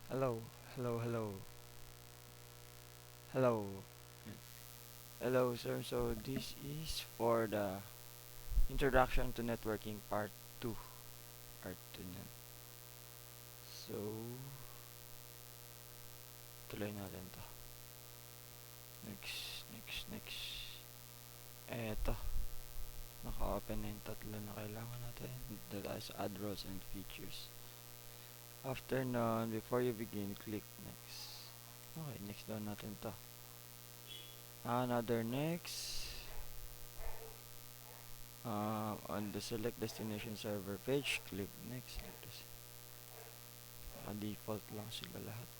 Hello, hello, hello, hello, hello, sir. So this is for the introduction to networking part 2. Part 2 niyan. So, tuloy natin to. Next. Eto, naka-open na yung tatlo na kailangan natin. Dito tayo sa add roles and features. After nun, before you begin, click next. Okay, next down natin to. Another next. On the select destination server page, click next. Like this. Default lang sila lahat.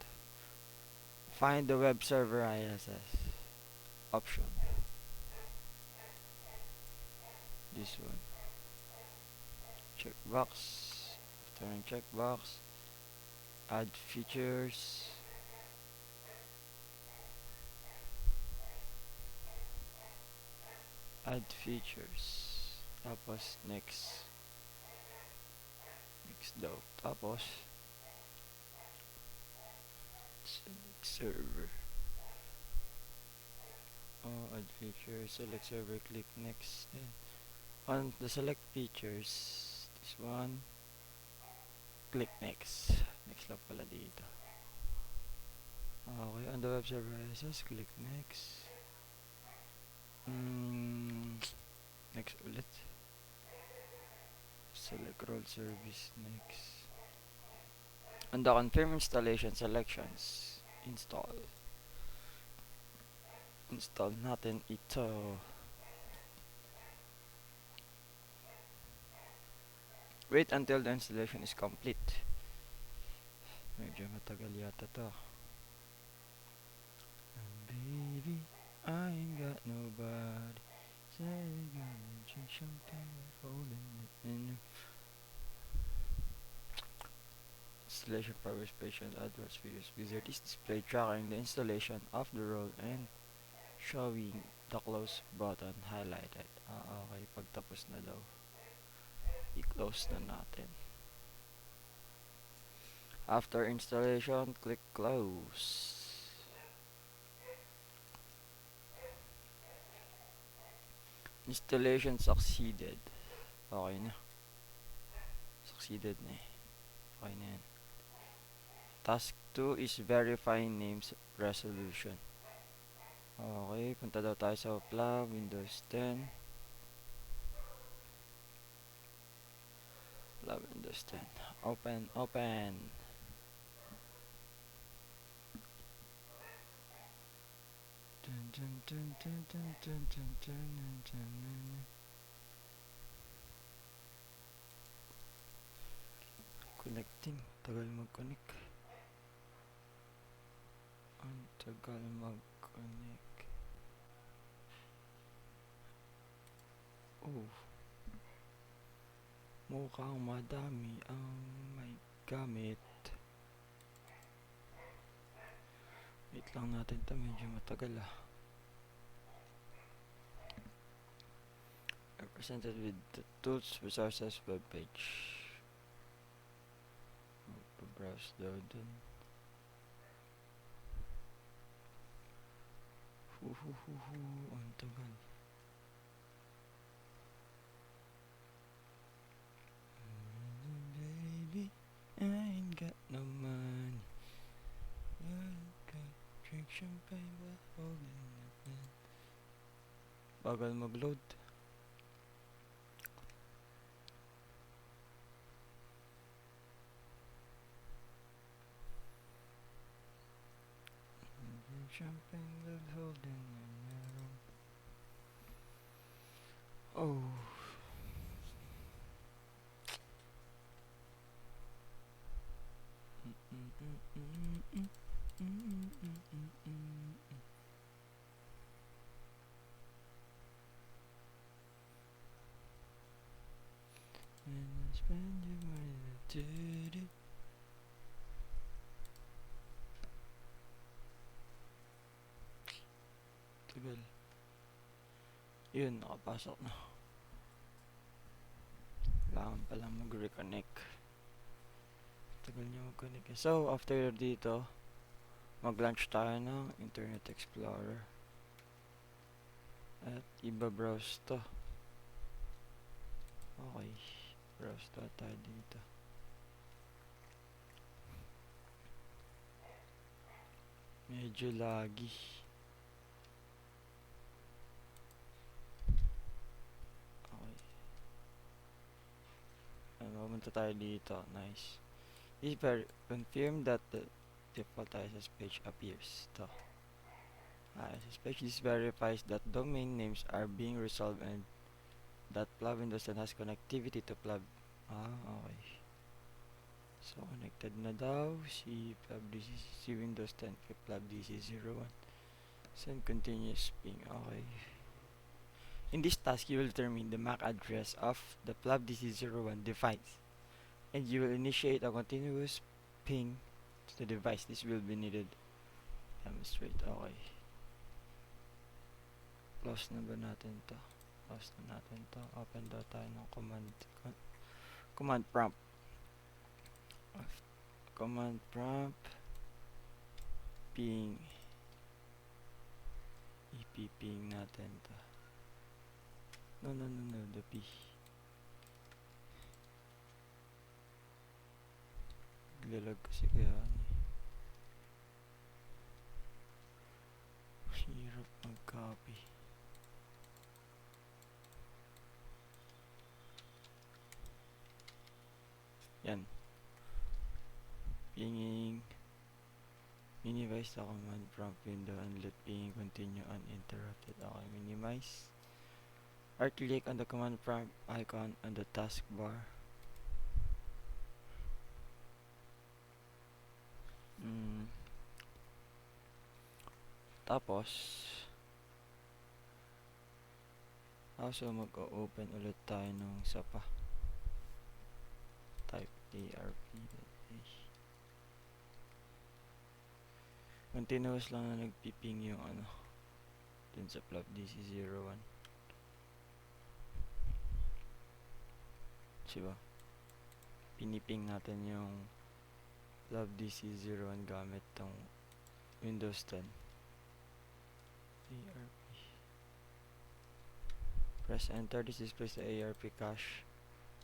Find the web server ISS option. This one. Checkbox. After yung checkbox, add features. Add features. Tapos next. Next daw. Tapos select server. Add features. Select server. Click next. Then on the select features, this one, click next. Next lang pala dito. Okay, on the web server ISS, click next. Next ulit. Select role service next. On the confirm installation selections, install natin ito. Wait until the installation is complete. Medyo matagal yata to. Baby, I ain't got nobody. Say gonna drink champagne, holding it in. Installation progress patient address videos wizard is display tracking the installation of the role and showing the close button highlighted. Okay, pagtapos na daw. I-close na natin. After installation, click close. Installation succeeded. Okay na. Succeeded na eh. Okay na yan. Task 2 is verify names resolution. Okay, punta daw tayo sa Opla, Windows 10. Opla, Windows 10. Open. Connecting. Tagal mag-connect. Ang tagal mag-connect. Oh. Mukhang madami ang may gamit. Wait lang natin to. Medyo matagal ah. Represented with the tools resources webpage. Browse daw dun. Ang tagal. Baby, I ain't got no money. I got drink champagne but holding it in. Bagal mag-load. Champagne but holding it. Oh. And I spend your money to do. Tagal. Yun, nakapasok na. Kailangan palang mag-reconnect. Tagal niya mag-connect eh. So, after dito, mag-launch tayo ng Internet Explorer. At iba-browse to. Okay. Browse tayo dito. Medyo laggy. Okay. Pumunta tayo dito. Nice. Confirm that the default ISS page appears. To. ISS page. This verifies that domain names are being resolved and that Plab Windows 10 has connectivity to Plab. Okay. So, connected na daw si Plab DC, si Windows 10 kay Plab DC01. Send continuous ping. Okay. In this task, you will determine the MAC address of the Plab DC01 device, and you will initiate a continuous ping to the device. This will be needed. Demonstrate. Okay. Close na ba natin to? Close na natin to. Open daw tayo ng command prompt. Command prompt ping. Ipiping natin to. No, the P. Lalag kasi kaya hirap mag-copy. Yan. Pinging. Minimize the command prompt window and let pinging continue uninterrupted. Okay, minimize. Right-click on the command prompt icon on the taskbar. Tapos, also mag-open ulit tayo ng isa pa. Type arp.a. Continuous lang na nagpiping yung dun sa Plab DC01. Diba? Piniping natin yung Plab DC01 gamit tong Windows 10. ARP. Press enter. This displays the ARP cache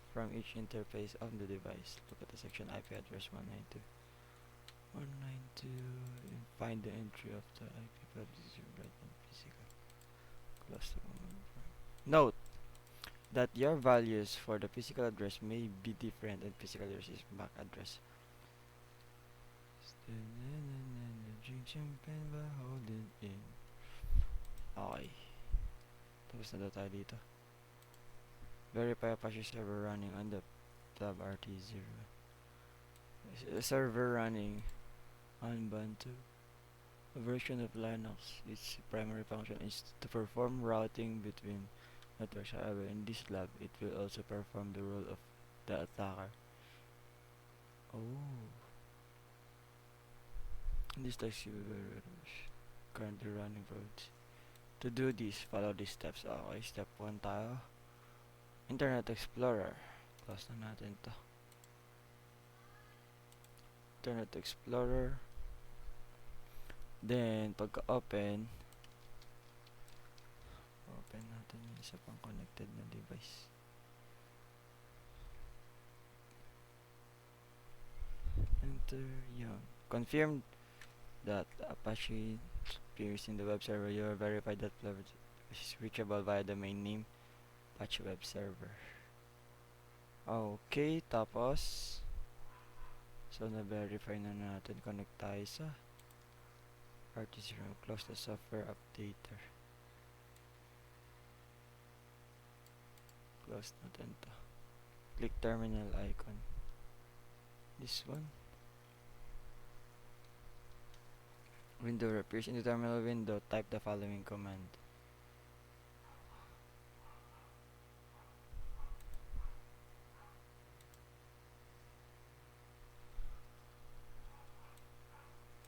from each interface of the device. Look at the section IP address 192 and find the entry of the IP Plab DC01 right in physical. Close the command. Note that your values for the physical address may be different and physical address is MAC address. Drink champagne by holding in. Okay. Tapos na daw tayo dito. Verify Apache server running on the Plab RT0. Server running on Ubuntu. A version of Linux. Its primary function is to perform routing between networks. However, in this lab, it will also perform the role of the attacker. Oh. This task you will currently running roads. To do this, follow these steps. Okay, step 1 tayo. Internet Explorer. Close na natin to. Internet Explorer. Then, pagka-open, open natin yung isa pang connected na device. Enter yun. Confirm that Apache appears in the web server. You are verified that Plab is reachable via the main name Apache web server. Okay, tapos so na-verify na natin. Connect tayo sa RT0. Close the software updater. Close natin to. Click terminal icon. This one. Window appears in the terminal window. Type the following command.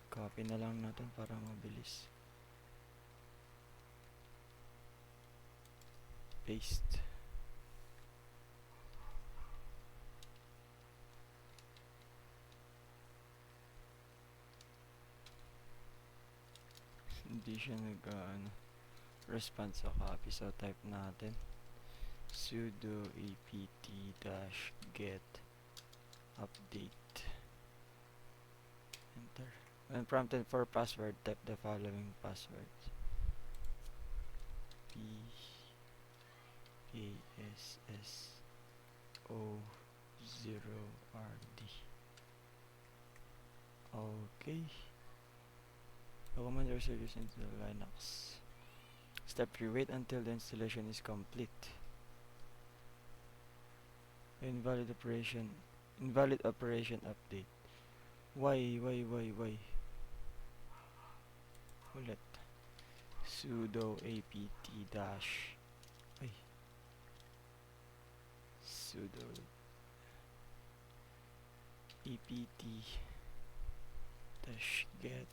Copy na lang natin para mabilis. Paste. hindi siya respond sa copy. So type natin sudo apt dash get update. Enter. When prompted for password, type the following passwords: PASSO0RD. Okay. The command also used into the Linux. Step 3. Wait until the installation is complete. Invalid operation update. Why? Ulit. Sudo apt dash sudo apt dash get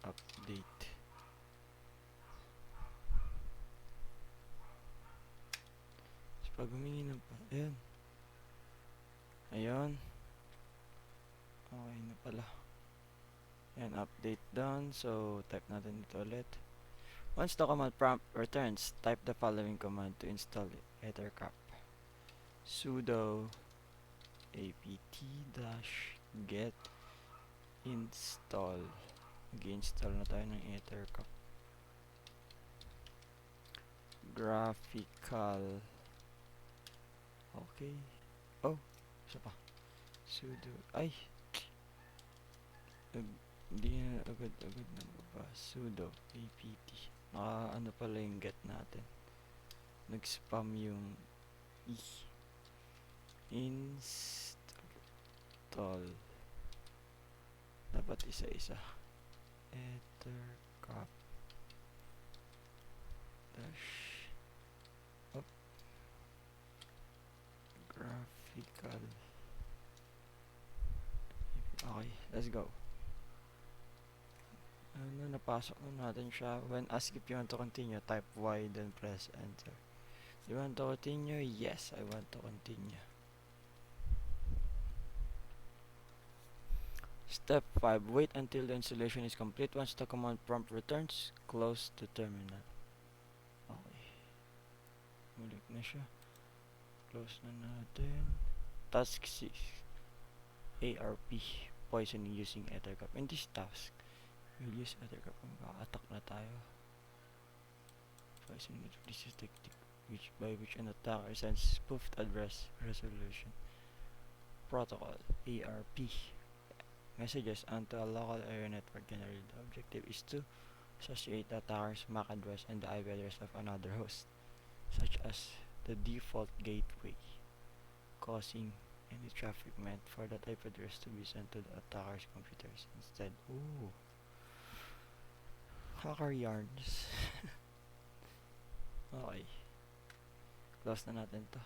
update. So, pag humingi ng ayun, okay na pala. Ayan, update done. So type natin dito ulit. Once the command prompt returns, type the following command to install Ethercap: sudo apt dash get install. Mag-install na tayo ng Ethercap. Graphical. Okay. Oh, isa pa. Sudo. Ay! Hindi na agad nababa. Sudo apt. Ano pala yung get natin. Nag-spam yung install. Dapat isa-isa. Ethercap dash graphical. Okay, let's go. Napasok na natin siya. When asked if you want to continue, type Y, then press enter. You want to continue? Yes, I want to continue. Step 5. Wait until the installation is complete. Once the command prompt returns, close the terminal. Okay. Mulik na siya. Close na natin. Task 6. ARP. Poisoning using Ethercap. In this task, we'll use Ethercap. Mag-attack na tayo. Poisoning. This is technique by which an attacker sends spoofed address resolution protocol ARP messages onto a local area network. Generally, the objective is to associate the attacker's MAC address and the IP address of another host, such as the default gateway, causing any traffic meant for that IP address to be sent to the attacker's computers instead. Ooh. Hacker yarns. Okay. Close na natin to.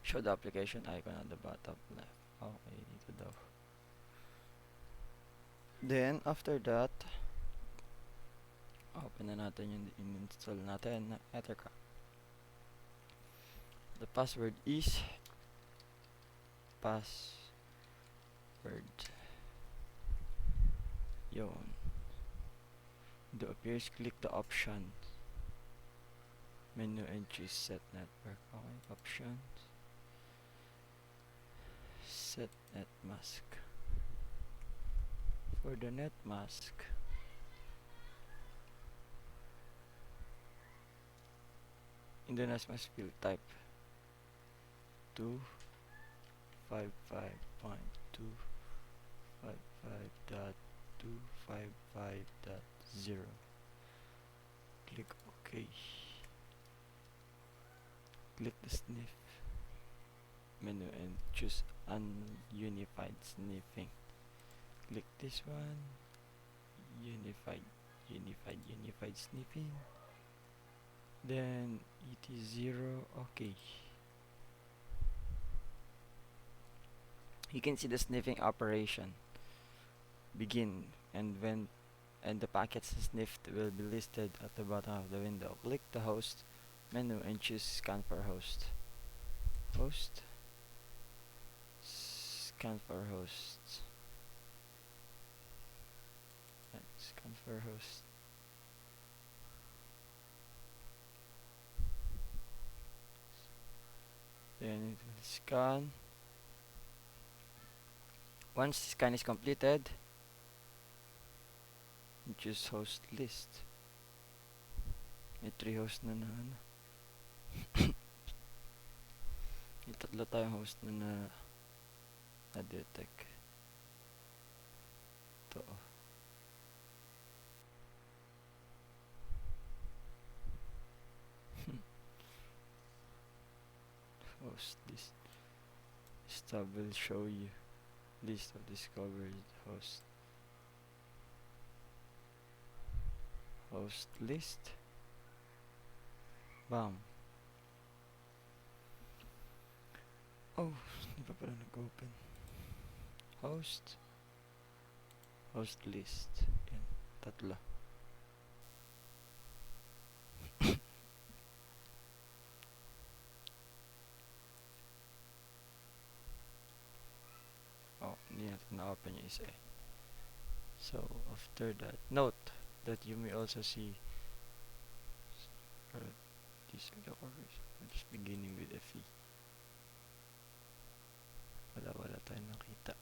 Show the application icon on the bottom left. Okay, dito daw. Then, after that, open na natin yung install natin na Ethercap. The password is yun. It appears, click the option menu and choose set network. Okay, options, set net mask. For the net mask, in the net mask field, type 255.255.255.0. Click OK. Click the sniff menu and choose ununified sniffing. Click this one, unified sniffing. Then it is 0. Okay. You can see the sniffing operation begin, and the packets sniffed will be listed at the bottom of the window. Click the host menu and choose scan for host. Host. Scan for hosts. Scan for host. Then it will scan. Once scan is completed, choose host list. May 3 host na ano. May 3 tayong host na na-detect. Ito. Host list. This tab will show you list of discovered host. Host list. Bam. Oh, hindi pa pala nag-open. Host. Host list. Yan, 3. Oh, hindi natin na-open yung isa eh. So, after that, note that you may also see these are the covers. I'm just beginning with FE. Wala tayong nakita.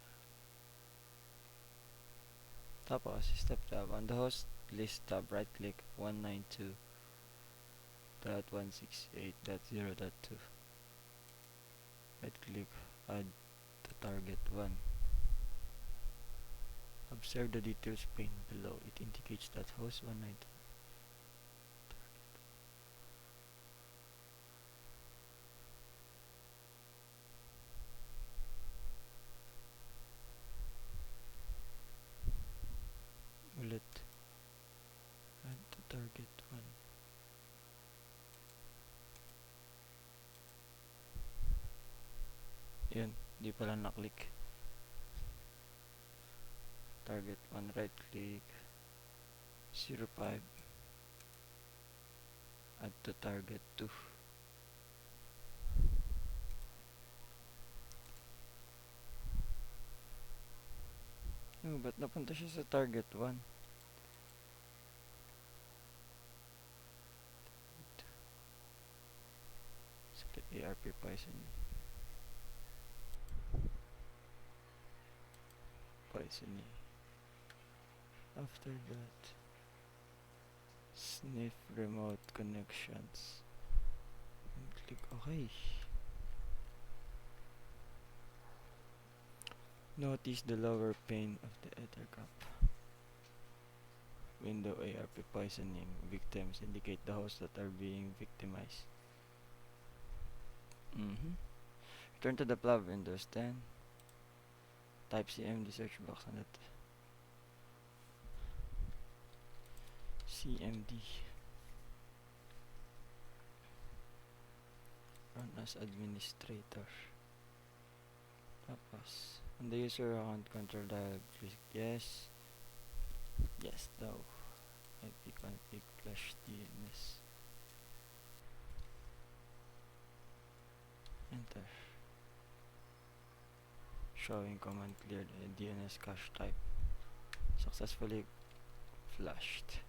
Tapos, step tab. On the host list tab, right click 192.168.0.2. Right click, add the target one. Observe the details pane below. It indicates that host 192. Ulit. Add the target one. Yun, di pala na-click. Target 1, right click 05, add to target 2. No, ba't napunta siya sa target 1? Split ARP poisoning. After that, sniff remote connections and click OK. Notice the lower pane of the ethercap window. ARP poisoning victims indicate the hosts that are being victimized. Return to the plug Windows 10. Type CMD search box on it. CMD. Run as administrator. Tapos, on the user account control dialog, click yes. Yes, no. ipconfig /dns. Enter. Showing command cleared DNS cache type. Successfully flushed.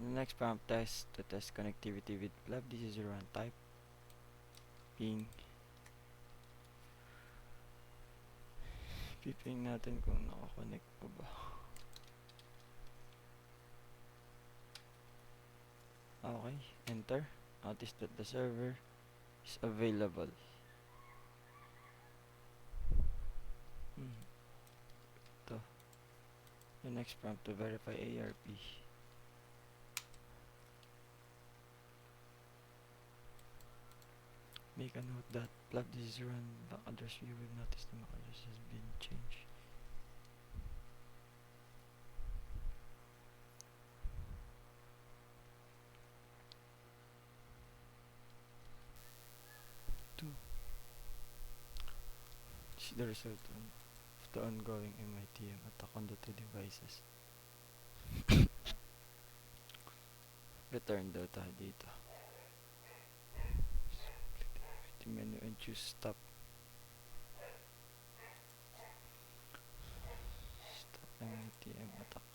The next prompt test to test connectivity with pleb. This is run type. Ping. Piping natin kung nakakonect pa ba. Okay, enter. Notice that the server is available. Ito. The next prompt to verify ARP. Make a note that plug this is run back address. You will notice the MAC address has been changed. This is the result of the ongoing MITM attack on the 2 devices. Return daw tayo dito. menu and choose stop. Stop MATM attack.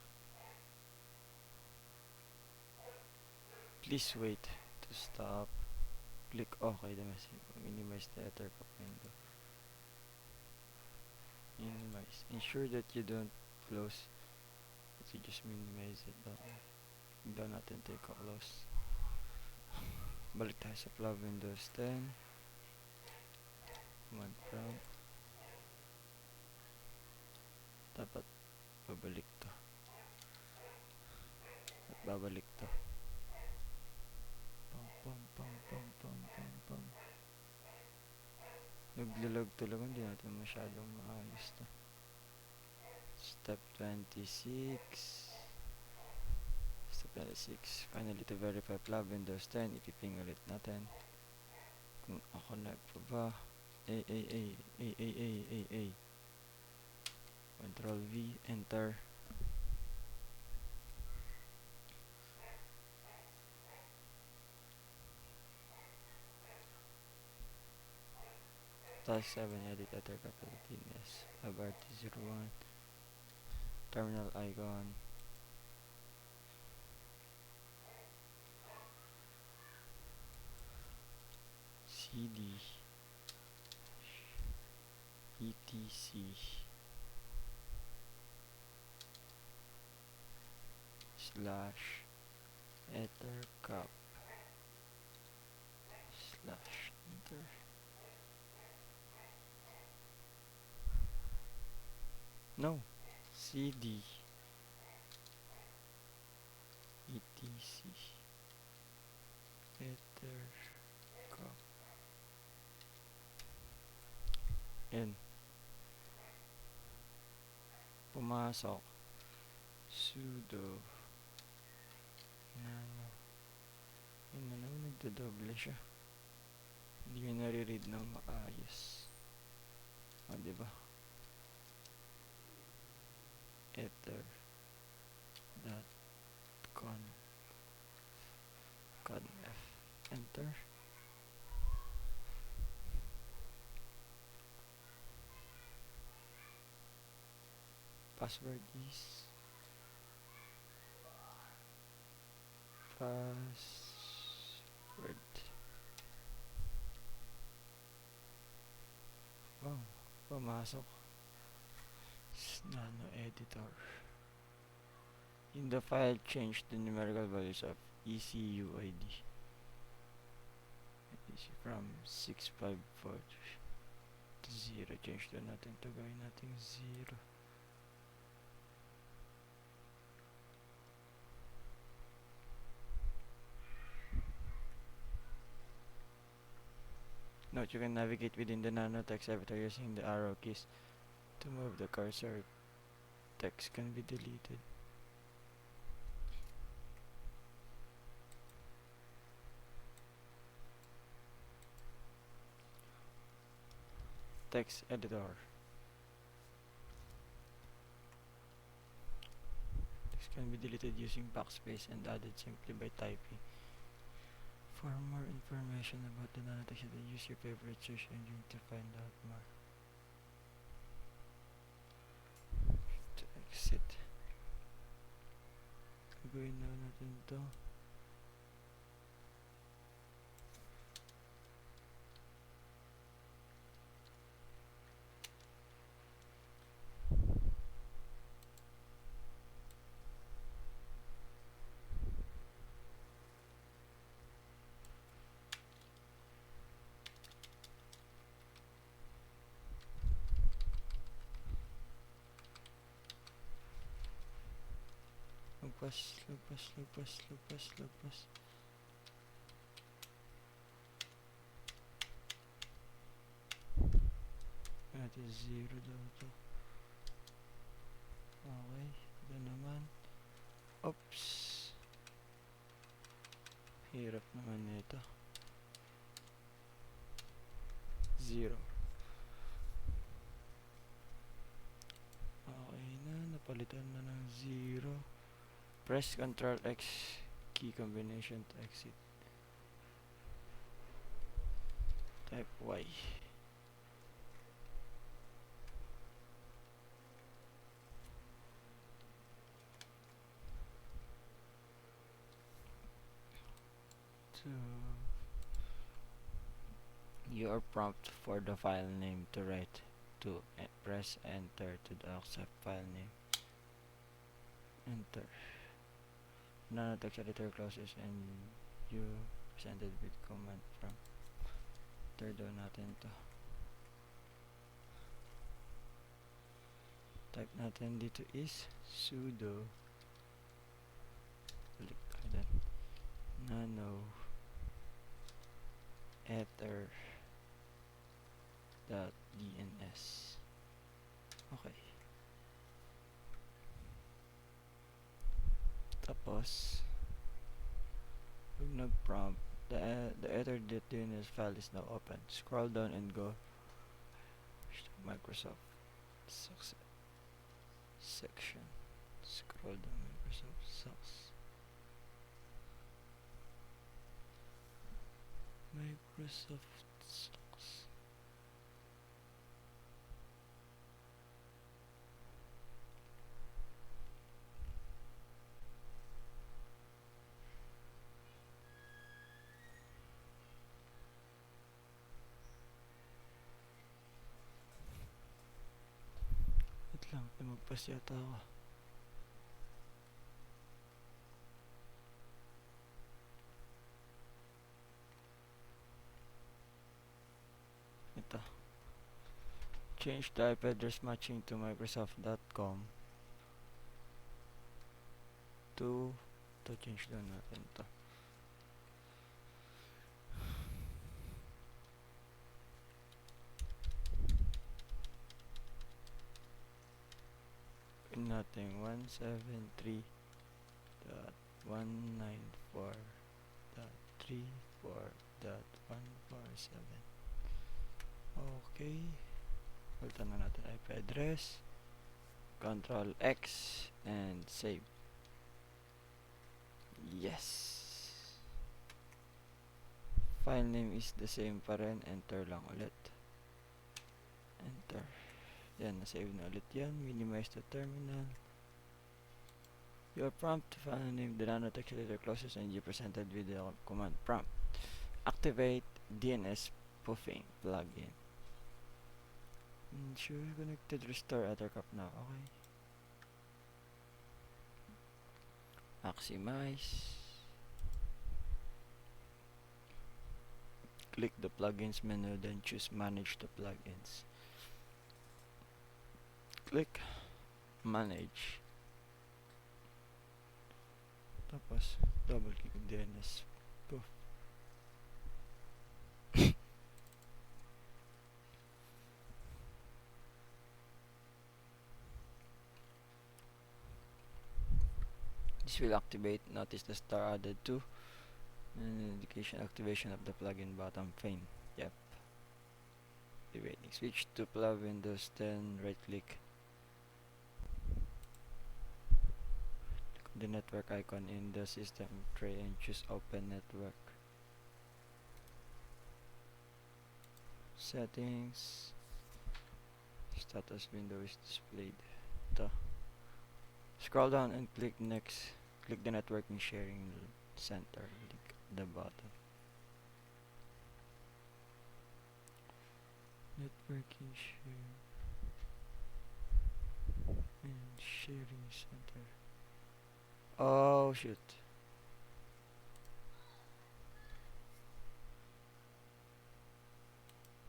Please wait to stop. Click OK to minimize the ethercap window. Minimize. Ensure that you don't close. You just minimize it. Higda natin tayo ka-close. Balik tayo sa Flav Windows 10. Command prompt. Dapat babalik to. At babalik to. Pam pam pam pam pam pam. Naglalag talaga, hindi natin masyadong maayos to. Step 26. Step 26. Finally, to verify Flav Windows 10, ipiping ulit natin. Kung ako pa ba. A. Control V, enter. Task 7, edit ethercap yes. FRT01. Terminal icon. CD etc slash ethercap slash enter. No, CD etc ethercap. Yan. Pumasok. Sudo nano. Yun na naman, nagdodoble siya. Hindi nyo nare-read ng maayos. O, diba? Ether dot conf enter. Password is password. Wow, pumasok. Nano editor. In the file, change the numerical values of ECUID from 654 to 0. Change to natin to, gawin natin 0. Note, you can navigate within the nanotext editor using the arrow keys. To move the cursor, text can be deleted. Text editor. Text can be deleted using backspace and added simply by typing. For more information about the nanotext, use your favorite search engine to find out more. To exit. Gagawin na natin to. Lagpas. Natin 0 daw to. Okay, ito naman. Oops. Hirap naman nito. 0. Okay na, napalitan na ng 0. Press Ctrl X key combination to exit. Type Y. So your prompt for the file name to write to press enter to the accept file name. Enter. Non-text editor closes and you presented with command prompt. Enter daw natin to. Type natin dito is sudo nano ether .dns. Okay. Tapos pag nag-prompt, the ether.dns file is now open. Scroll down and go to Microsoft success section. Scroll down Microsoft sucks. Microsoft sucks. Wait lang, magpas yata ako. Ito. Change the IP address matching to Microsoft.com to change doon natin ito. Pin natin 173.194.34.147. Okay. Palitan na natin IP address. Control X and save. Yes. File name is the same pa rin. Enter lang ulit. Enter. Yan, na-save na ulit yan. Minimize the terminal. Your prompt file name, the nanotext editor closes and you presented with the command prompt. Activate DNS spoofing plugin. Ensure connected, restore ethercap now. Okay. Maximize. Click the plugins menu, then choose manage the plugins. Click manage. Tapos double click DNS spoof. This will activate. Notice the star added to and indication activation of the plugin button pane. Yep. Activating. Switch to Windows 10. Right click the network icon in the system tray and choose open network. Settings. Status window is displayed. Ito. Scroll down and click next. Click the networking sharing center link at the bottom. Networking share and sharing center. Oh shoot.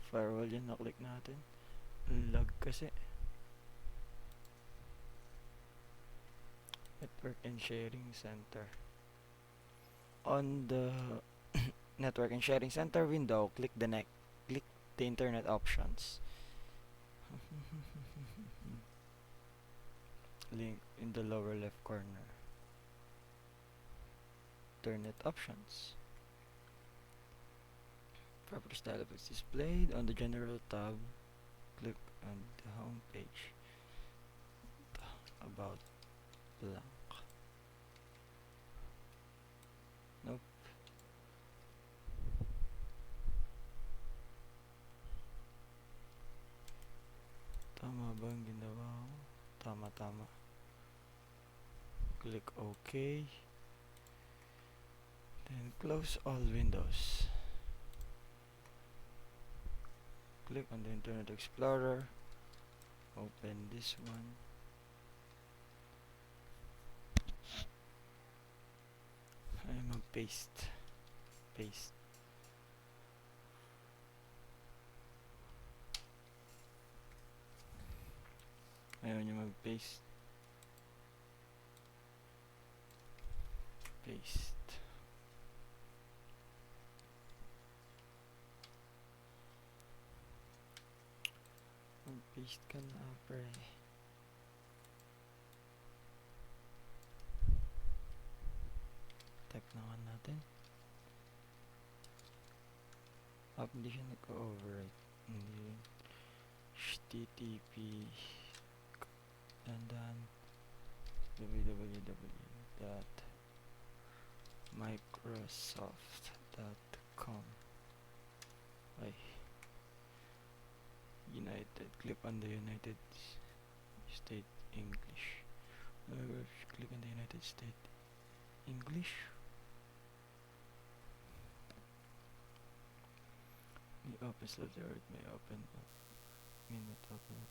Firewall yan, na-click natin. Lag kasi. Network and sharing center. On the network and sharing center window, click the internet options. Link in the lower left corner. Internet options. Properties dialog is displayed. On the general tab, click on the home page. About blank. Nope. tama. Click OK. Then close all windows. Click on the Internet Explorer. Open this one. Ay, mag-paste. Paste. Ayaw nyo mag-paste. Paste. Mag-paste ka na, pre. Type na nga natin. Hindi siya nagka-overwrite. Hindi. HTTP dandan www.microsoft.com. Ay, United. Click on the United States English. Click on the United States English. May open slot there. It may open up. May not open up.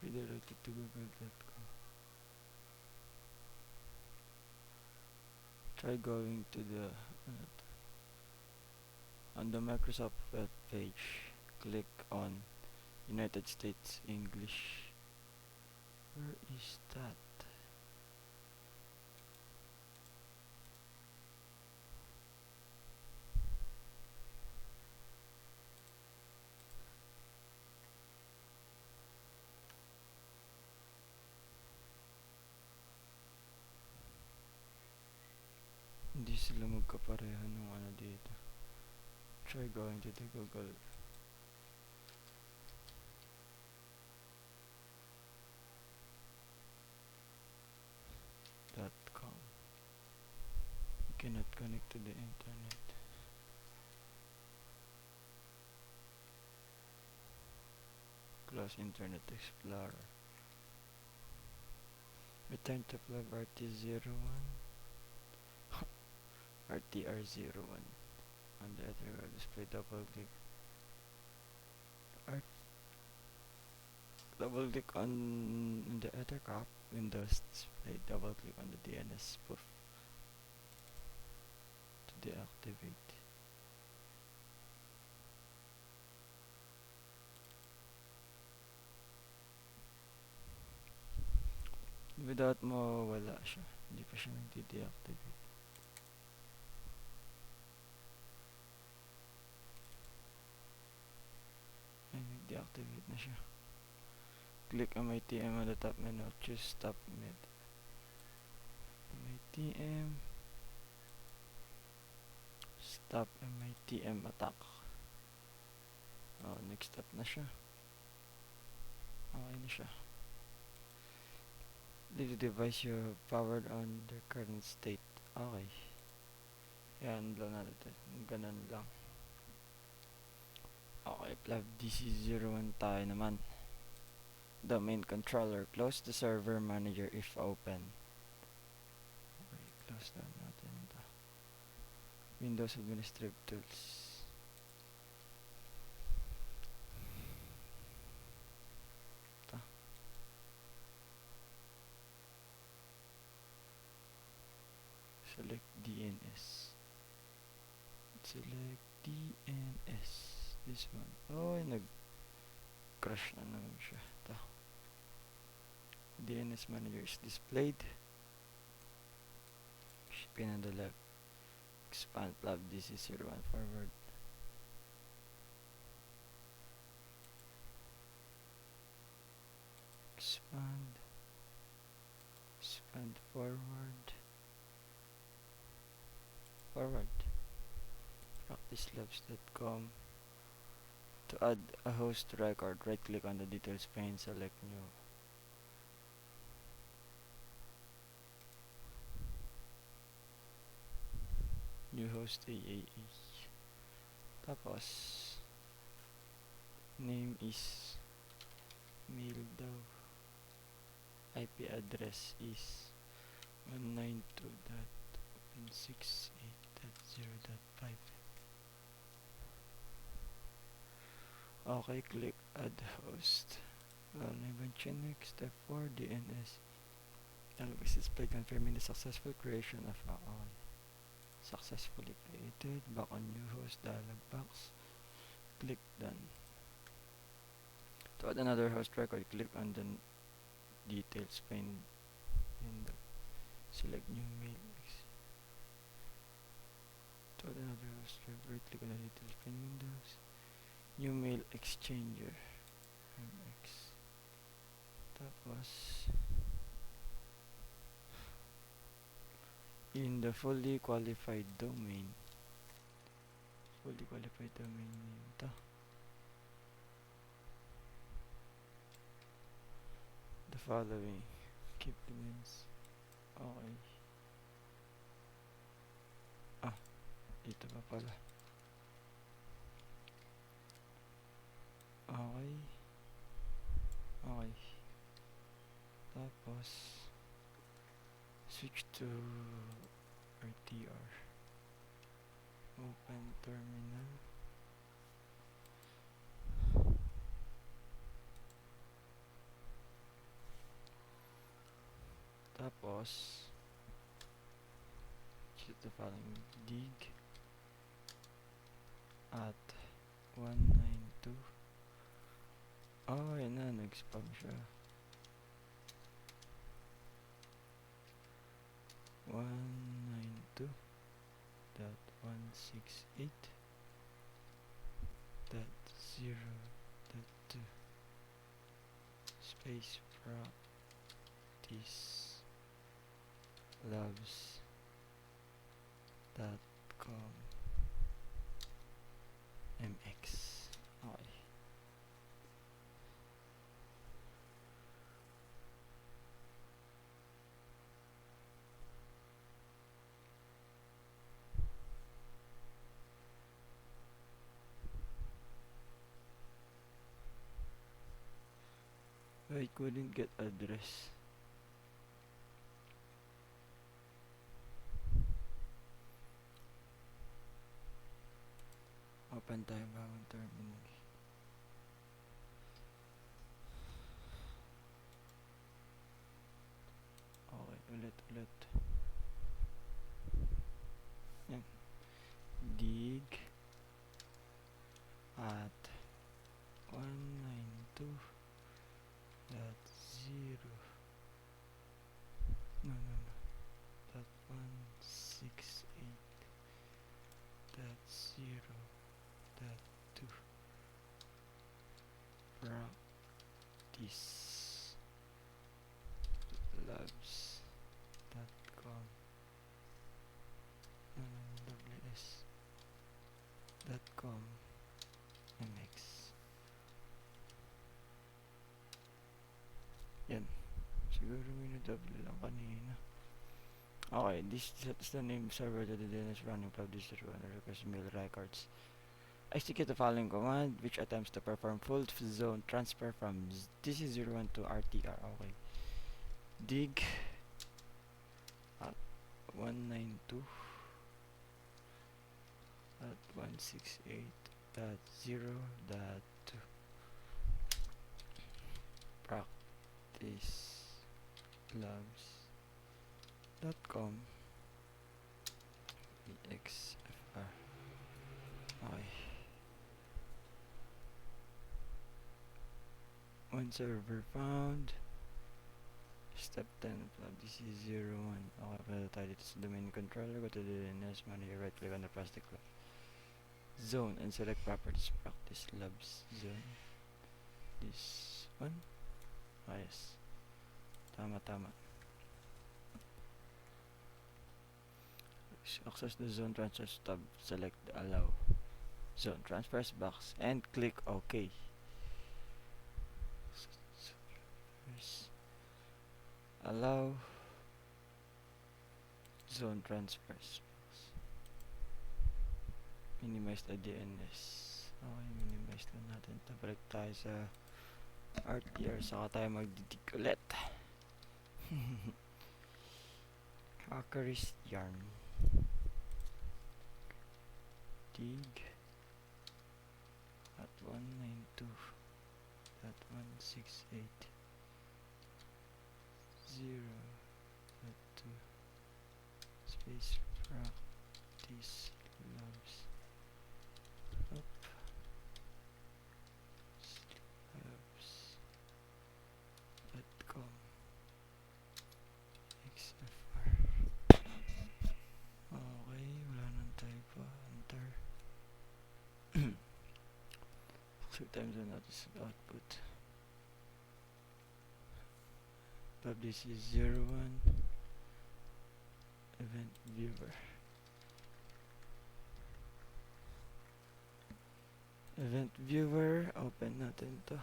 Redirected to google.com. Try going to the on the Microsoft web page. Click on United States English. Where is that? Hindi sila magkapareha nung ano dito. Try going to the google.com. You cannot connect to the internet. Close Internet Explorer. Return to Plug RT01. RTR01. On the other display, double click. Double click on the other app Windows display. Double click on the DNS spoof to deactivate. Without mo, wala siya. Hindi pa siya nagde-deactivate. Ay, nag-deactivate na siya. Click MITM on the top menu. Choose stop mid. MITM. Stop MITM attack. Oh, next step na siya. Okay na siya. Leave the device you have powered on the current state. Okay. Yan lang natin. Ganun lang. Okay, Plav DC01 tayo naman. Domain controller. Close the server manager if open. Okay, close down natin ito. Windows Administrative Tools. Ito. Select DNS. Select DNS. This one. Oh, nag-crash na naman siya. Ito. DNS manager is displayed. Pin on the left. Expand Plav DC01 forward. Expand forward. Practicelabs.com. To add a host record, right click on the details pane, select new host AAE. Tapos Name is mail daw. IP address is 192.168.0.5. Okay, click add host. Chinek. Step 4, DNS. Always display confirming the successful creation of account. Successfully created. Back on new host dialog box. Click done. To add another host record, click on the details pane window. Select new mail. To add another host record, click on the details pane windows. New mail exchanger. MX. Tapos, in the fully qualified domain name to. The following. Keep the names. Okay. Dito pa pala. Okay. Tapos, switch to RTR. Open terminal. Tapos, choose the following. Dig at 192. Yan na, nag-spam siya. 192.168.0.2 space practice labs.com mx. Okay. I couldn't get address. Open tayo bagong terminal. Okay, ulit. Yan. Dig at 192.0 dot 168.0.2 practice labs.com ws.com mx. Yan. Siguro may na-double lang kanina. Okay, this sets the name server to the DNS running cloud distribution and request mail records. Execute the following command, which attempts to perform full zone transfer from TC01 to RTR. Okay. Dig at 192.168.0.2 practice labs.com exfr. Okay. One server found. Step 10 of DC01. Okay, pala tayo dito sa domain controller. Go to the DNS manager. Right click on the plastic zone and select properties practice labs zone. This one. Yes. Tama. Access the zone transfers tab. Select the allow zone transfers box and click OK. Allow zone transfers. Minimize the DNS. Okay, minimize lang natin. Balik tayo sa RTR, saka tayo magdidig ulit. Hackerist yarn. Dig at 192.168.0.2 space practice labs up labs.com XFR. Okay, wala nang typo. Enter. So times the notice output. Publish is 01 event viewer. Event viewer, open natin to.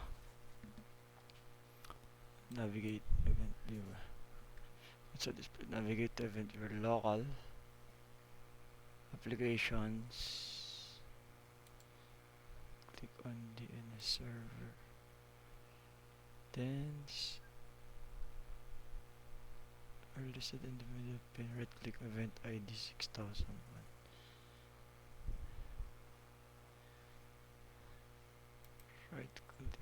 Navigate event viewer. So display, navigate to event viewer, local applications. Click on DNS server. Then are listed in the middle pane. Right click event ID 6001. Right click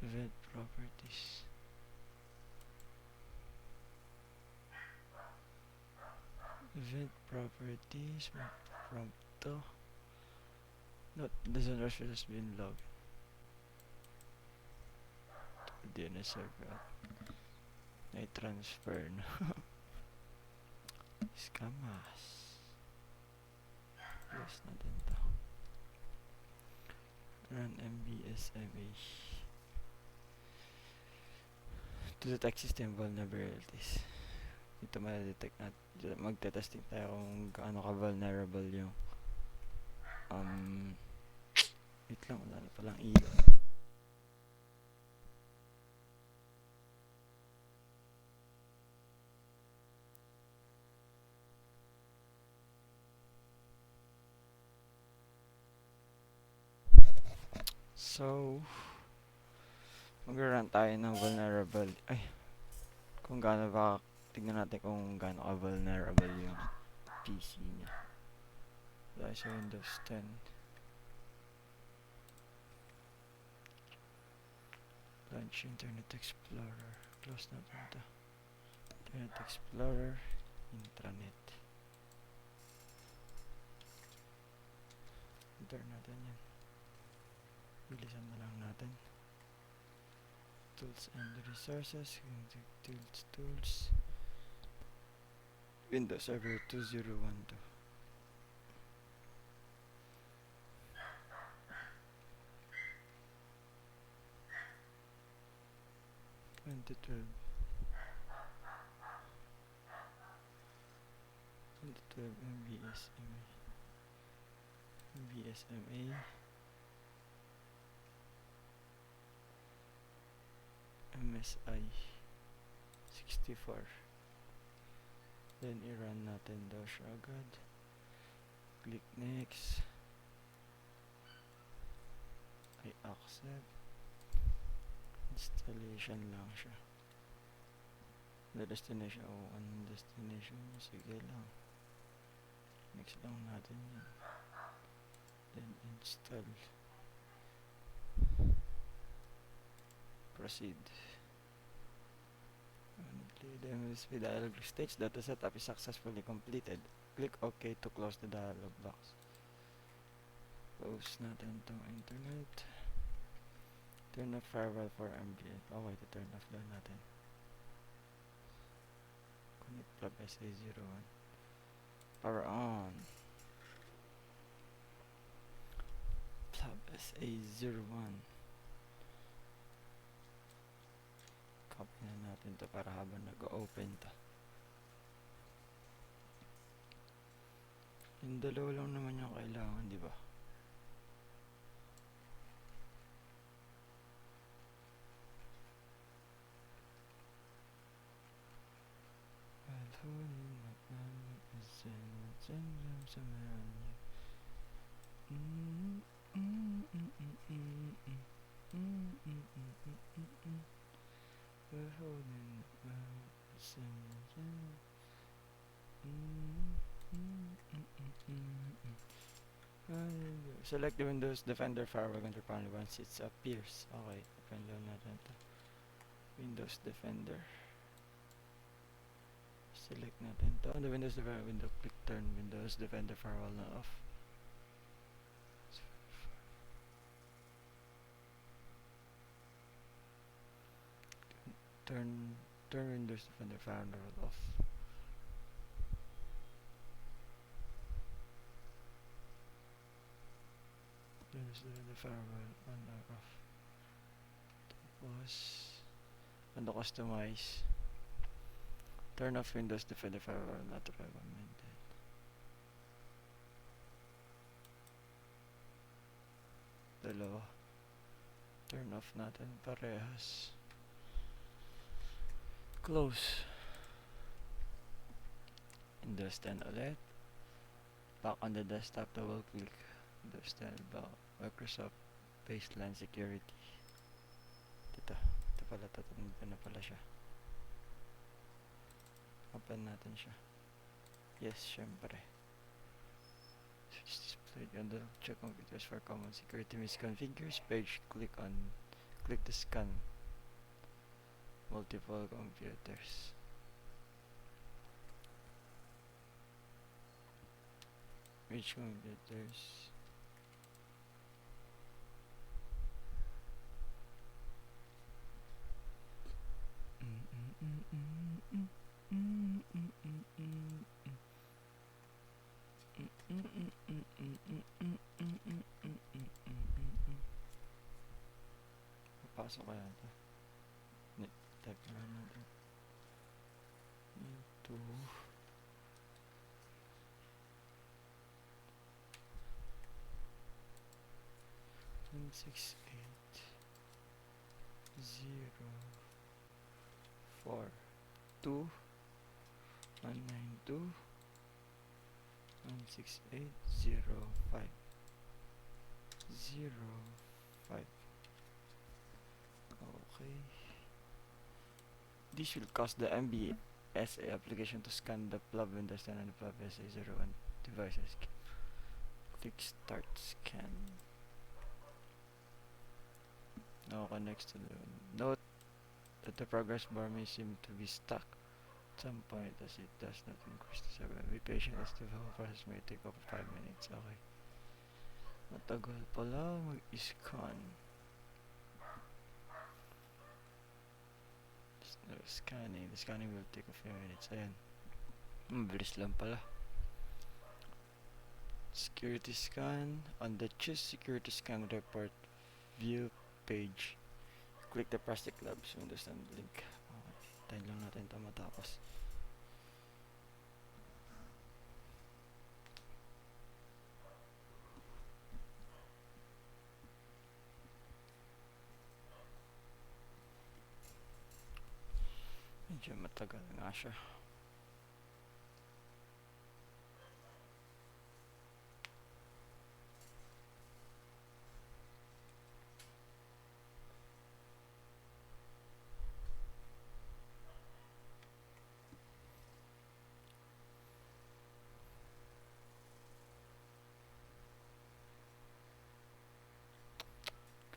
event properties. Event properties from to not doesn't has been logged to DNS server. I transfer na. Scamas. Close natin to. Run MBSMA to detect system vulnerabilities. Dito ma-detect natin, magte-testing tayo kung gaano ka-vulnerable yung wait lang, wala na palang iyo. So mag-run tayo ng vulnerable, kung gaano ba, tignan natin kung gaano ka-vulnerable yung PC niya. Dahil sa Windows 10. Launch Internet Explorer. Close natin ito. Internet Explorer, intranet. Enter natin yan. Bilisan na lang natin. Tools and resources. Tools. Windows Server 2012. 2012 MBSMA MSI 64. Then i-run natin daw siya agad. Click next. I accept. Installation lang siya. The destination, ang destination, sige lang. Next lang natin yan. Then install. Proceed. The MSP dialog states that the setup is successfully completed. Click OK to close the dialog box. Close natin itong internet. Turn off firewall for ambient. Okay, to turn off lang natin. Connect plug SA01. Power on. Plug SA01. Copy na natin to para habang nag-open to. Yung dalawa lang naman yung kailangan, di ba? Mm, mm, mm, mm, mm, mm. We're holding select the Windows Defender firewall control panel once it appears. Okay, open lang natin to. Windows Defender. Select natin to. On the Windows Defender window, click turn Windows Defender firewall na off. Turn Windows Defender firewall off. Windows Defender firewall on or off. Tapos, ano customize? Turn off Windows Defender firewall not recommended. Dalawa. Turn off natin parehas. Close. Windows 10 ulit. Back on the desktop, double click. Windows 10 about Microsoft Baseline Security. Dito. Ito pala. Dito na pala siya. Open natin siya. Yes, syempre. It's displayed on the check computers for common security misconfigures page. Click the scan multiple computers. Which computers? Papasok kaya ito. Type na natin. YouTube. One 6 8 0 4 2 1 9 2 1 6 8 0 5 0 5. Okay. This will cause the MBSA application to scan the plug Windows 10 and the plug SA01 devices. Click start scan. Now connects to the note that the progress bar may seem to be stuck at some point as it does not increase the server. Be patient as the whole process may take over 5 minutes. Okay. Matagal pala mag-scan. The scanning will take a few minutes. Ayan. Mabilis lang pala. Security scan. On the choose security scan report view page, click the Plastic Labs Windows and link. Okay. Tayo lang natin ito matapos. Medyo matagal nga siya.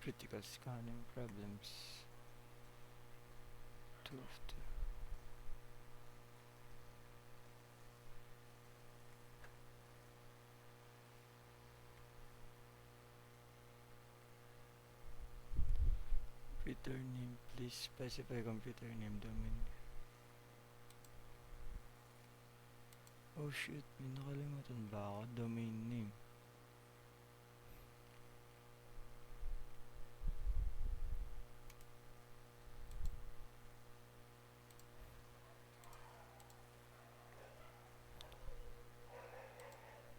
Critical scanning problems. 2 of 2. Computer name, please specify computer name domain. Oh shit, may nakalimutan ba ako? Domain name.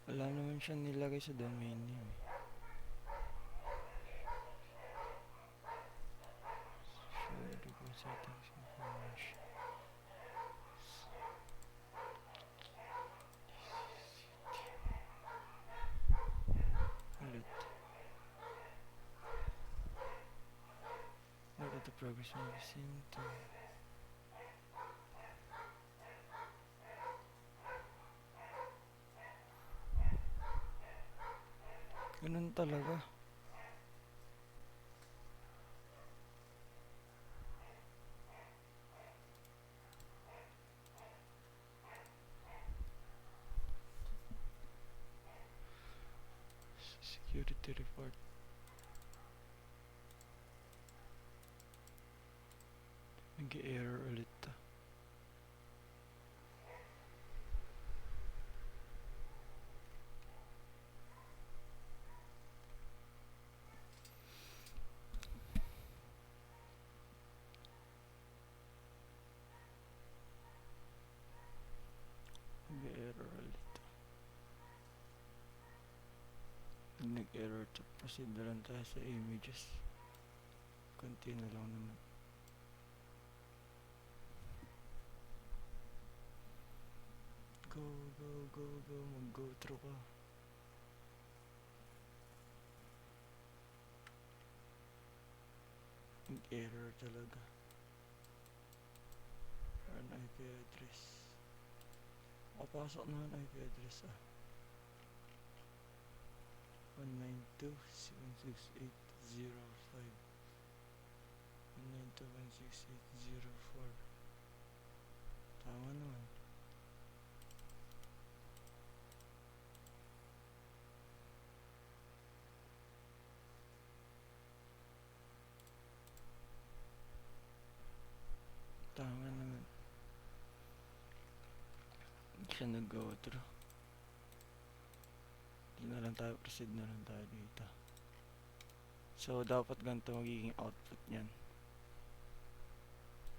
Wala naman siya nilagay sa domain name. Show report settings information. Ulit. progress mo sinto. Ganun talaga. Security report. Nag-error ulit to. Nag-error ulit. Nag-error to. Proceed na lang tayo sa images. Continue lang naman. Go, go, go, go. Mag-go through ka. Nag-error talaga. An IP address. Kapasok naman IP address 192.168.0.5 192.168.0.4. Tama naman. Tama naman. Hindi siya nag-go through. Hindi na lang tayo, proceed na lang tayo dito. So, dapat ganito magiging output niyan.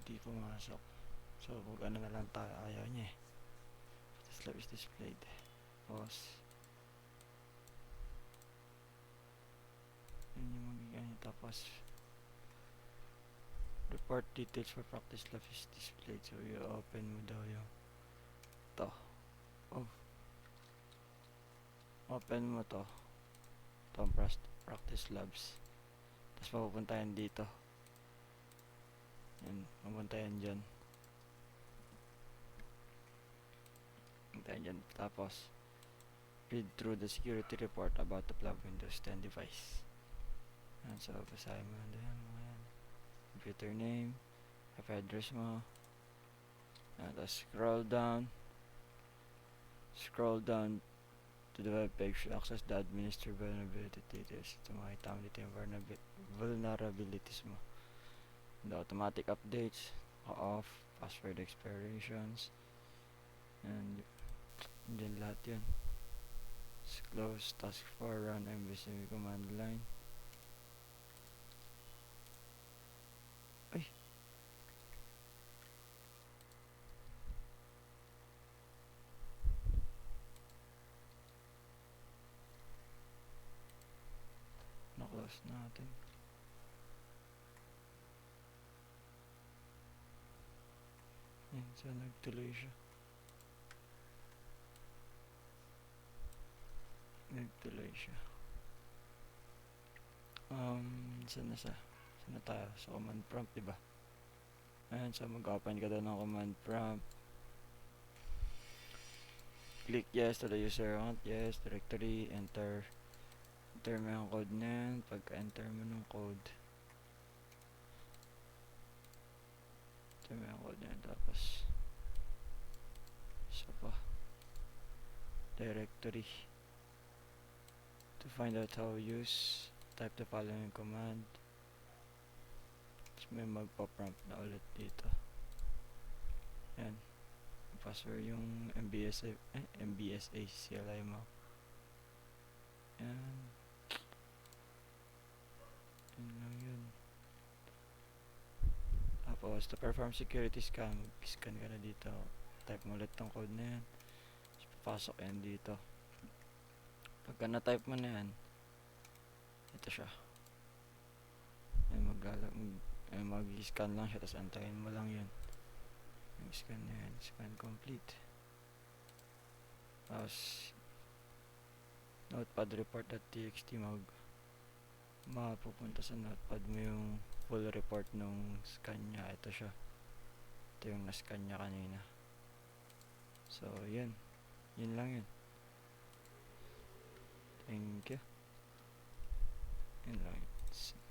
Hindi pumasok. So, kung ano na lang tayo, ayaw niya eh. This lab is displayed. Pause. Yun yung magiging ano. Tapos, report details for practice lab is displayed. So, i-open mo daw yung to. Oh. Open mo to. Itong practice labs. Tapos mapupunta yan dito. Yan. Mapunta yan dyan. Mapunta yan dyan. Tapos, read through the security report about the Plug Windows 10 device. Yan. So, basahin mo yan. Computer name. IP address mo. Yan. Tapos, scroll down to the web page to access the administer vulnerability details. Ito makita mo dito yung vulnerabilities mo. The automatic updates, off, password expirations, and dyan lahat yun. Close task 4, run MVCV command line. Ay! Na-close natin. Yan, so nagtuloy siya. Saan na tayo? Sa command prompt, diba? Ayan, so mag-open ka daw ng command prompt. Click yes to the user account, yes, directory, enter mo yung code na yan. Pagka-enter mo ng code, enter mo yung code na yan. Tapos, isa pa, directory. To find out how to use, type the following command. Tapos may magpa-prompt na ulit dito. Yan. Password yung MBSA CLI mo. Yan. Yan lang yun. Tapos, to perform security scan, mag-scan ka na dito. Type mo ulit tong code na yan. Tapos, papasok yan dito. Pagka na-type mo na yan, ito siya. Yan, mag-scan lang siya, tapos antayin mo lang yun. Yung scan na yan, scan complete. Tapos, notepad report.txt mapupunta sa notepad mo yung full report nung scan niya. Ito siya. Ito yung na-scan niya kanina. So, yun. Yun lang yun. Thank you. Yun lang yun.